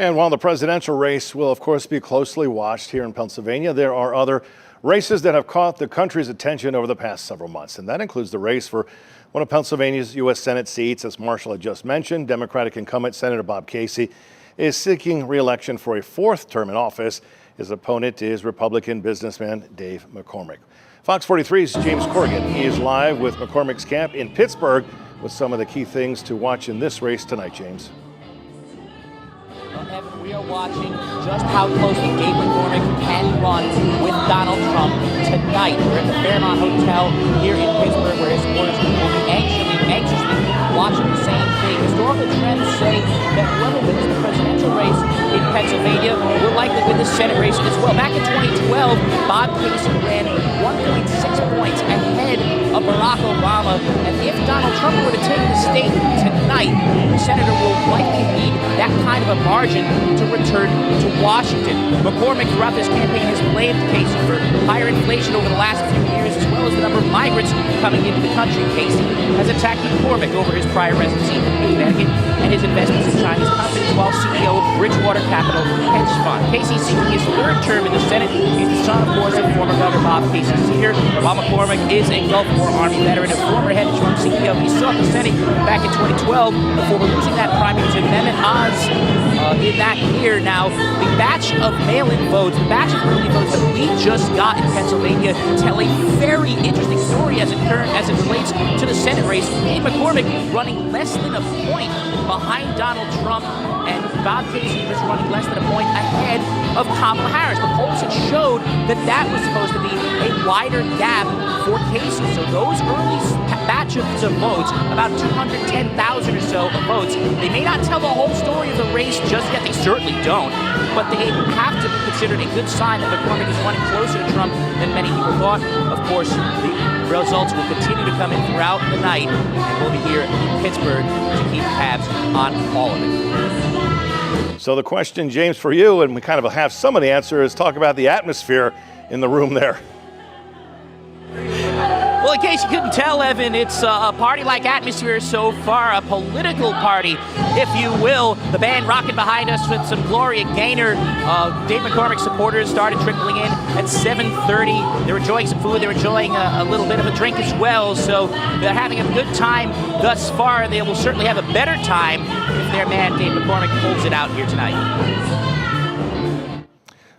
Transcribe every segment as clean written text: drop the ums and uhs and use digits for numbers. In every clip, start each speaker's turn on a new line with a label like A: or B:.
A: And while the presidential race will, of course, be closely watched here in Pennsylvania, there are other races that have caught the country's attention over the past several months. And that includes the race for one of Pennsylvania's U.S. Senate seats. As Marshall had just mentioned, Democratic incumbent Senator Bob Casey is seeking re-election for a fourth term in office. His opponent is Republican businessman Dave McCormick. Fox 43's James Corrigan. He is live with McCormick's camp in Pittsburgh with some of the key things to watch in this race tonight, James.
B: Well, Evan, we are watching just how closely Dave McCormick can run with Donald Trump tonight. We're at the Fairmont Hotel here in Pittsburgh, where his supporters will be anxiously watching the same thing. Historical trends say that whoever wins the presidential race in Pennsylvania will likely win the Senate race as well. Back in 2012, Bob Casey ran 1.6 points ahead of Barack Obama, and if Donald Trump were to take the state tonight, the senator will likely need that kind of a margin to return to Washington. McCormick, throughout this campaign, has blamed Casey for higher inflation over the last few years, as well as the number of migrants coming into the country. Casey has attacked McCormick over his prior residency in Connecticut and his investments in Chinese companies while CEO of Bridgewater Capital Hedge Fund. Casey seeking his third term in the Senate. He's the son, of course, of former Governor Bob Casey Sr., while McCormick is a Gulf War Army veteran and former hedge fund CEO. He sought the Senate back in 2012 before losing that primary to Mehmet Oz in that year. Now, the batch of mail-in votes, the batch of early votes that we just got in Pennsylvania tell a very interesting story as it relates to the Senate race. Dave McCormick running less than a point behind Donald Trump, and Bob Casey was running less than a point ahead of Kamala Harris. The polls had showed that was supposed to be a wider gap for Casey. So those early batches of votes, about 210,000 or so of votes, they may not tell the whole story of the race just yet. They certainly don't. But they have to be considered a good sign that McCormick is running closer to Trump than many people thought. Of course, the results will continue to come in throughout the night, and we'll be here in Pittsburgh to keep tabs on all of it.
A: So the question, James, for you, and we kind of have some of the answer, is talk about the atmosphere in the room there.
B: Well, in case you couldn't tell, Evan, it's a party-like atmosphere so far, a political party, if you will. The band rocking behind us with some Gloria Gaynor. Dave McCormick supporters started trickling in at 7:30. They're enjoying some food. They're enjoying a little bit of a drink as well. So they're having a good time thus far. They will certainly have a better time if their man, Dave McCormick, pulls it out here tonight.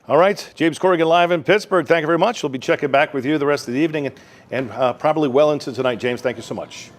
A: All right, James Corrigan live in Pittsburgh. Thank you very much. We'll be checking back with you the rest of the evening and probably well into tonight. James, thank you so much.